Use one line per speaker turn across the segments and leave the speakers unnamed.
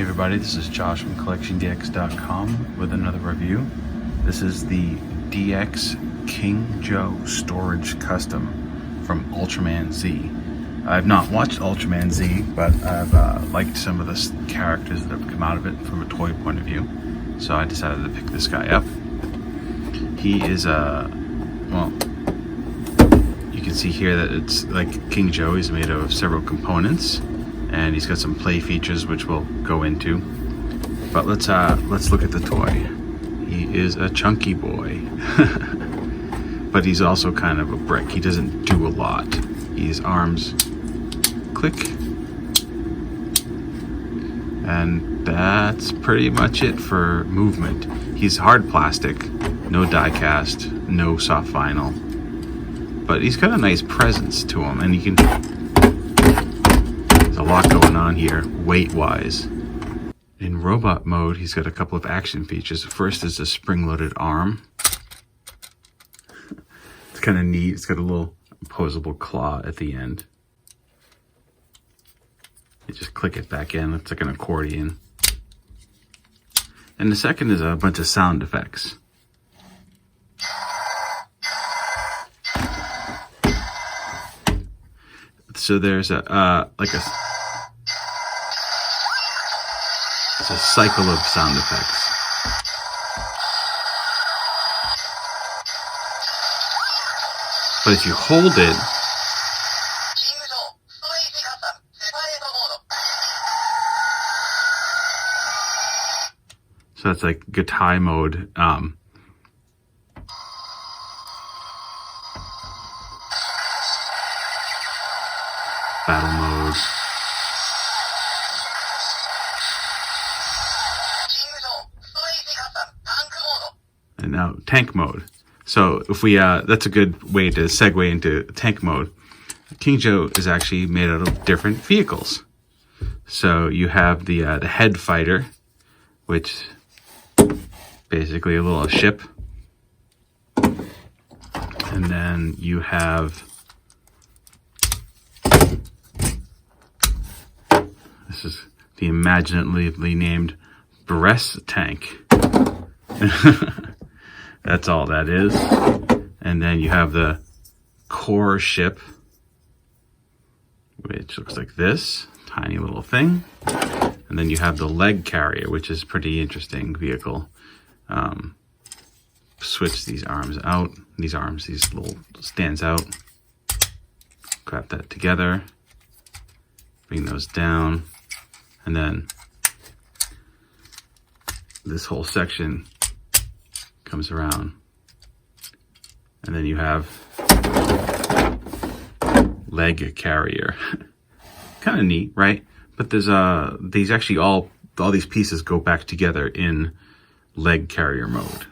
everybody, this is Josh from CollectionDX.com with another review. This is the DX King Joe Storage Custom from Ultraman Z. I've not watched Ultraman Z, but I've liked some of the characters that have come out of it from a toy point of view. So I decided to pick this guy up. He is well, you can see here that it's like King Joe. He's made of several components, and he's got some play features which we'll go into. But let's look at the toy. He is a chunky boy, but he's also kind of a brick. He doesn't do a lot. His arms click, and that's pretty much it for movement. He's hard plastic, no die cast, no soft vinyl, but he's got a nice presence to him, and you can, there's a lot going on here weight wise. In robot mode, he's got a couple of action features. First is a spring-loaded arm. It's kind of neat. It's got a little opposable claw at the end. You just click it back in. It's like an accordion. And the second is a bunch of sound effects. So there's it's a cycle of sound effects. But if you hold it, so that's like guitar mode. Battle mode. And now tank mode. So if we, that's a good way to segue into tank mode. King Joe is actually made out of different vehicles. So you have the head fighter, which basically a little ship. And then you have, this is the imaginatively named breast tank. That's all that is. And then you have the core ship, which looks like this tiny little thing. And then you have the leg carrier, which is a pretty interesting vehicle. Switch these arms out. These little stands out. Grab that together. Bring those down. And then this whole section comes around, and then you have leg carrier. Kind of neat, right? But there's these actually all these pieces go back together in leg carrier mode.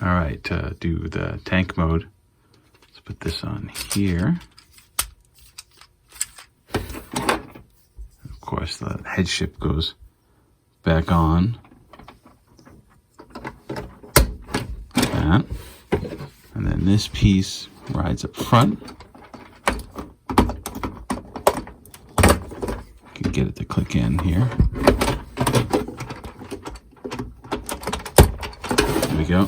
All right, to do the tank mode, let's put this on here. Of course, the headship goes back on. That. And then this piece rides up front. You can get it to click in here. There we go.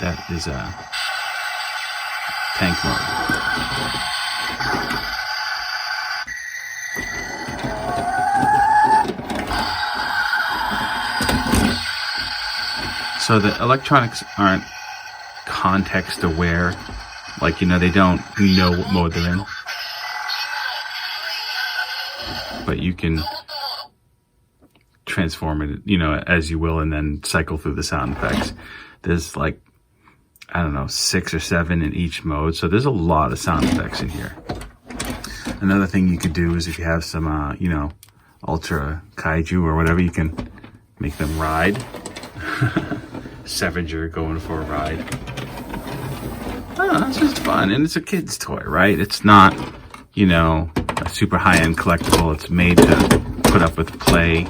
That is a tank mode. So the electronics aren't context aware, like, you know, they don't know what mode they're in. But you can transform it, you know, as you will, and then cycle through the sound effects. There's like, I don't know, 6 or 7 in each mode. So there's a lot of sound effects in here. Another thing you could do is if you have some, you know, Ultra Kaiju or whatever, you can make them ride. Scavenger going for a ride. Oh, it's just fun, and it's a kid's toy, right? It's not, you know, a super high-end collectible. It's made to put up with play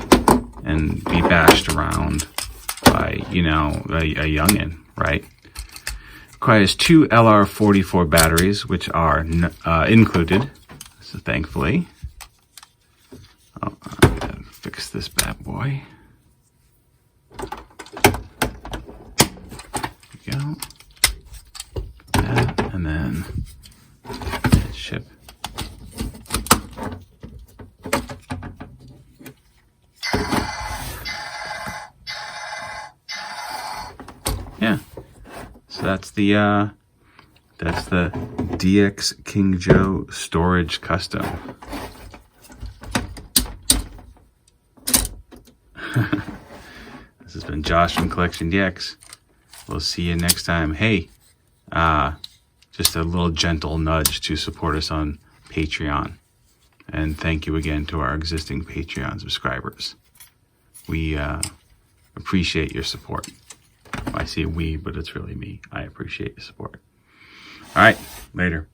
and be bashed around by, you know, a youngin', right? Requires 2 LR44 batteries, which are included, so thankfully. Oh, I'm gonna fix this bad boy. There we go. That, and then ship. Yeah. So that's the DX King Joe Storage Custom. This has been Josh from CollectionDX. We'll see you next time. Hey, just a little gentle nudge to support us on Patreon. And thank you again to our existing Patreon subscribers. We appreciate your support. I say we, but it's really me. I appreciate your support. All right, later.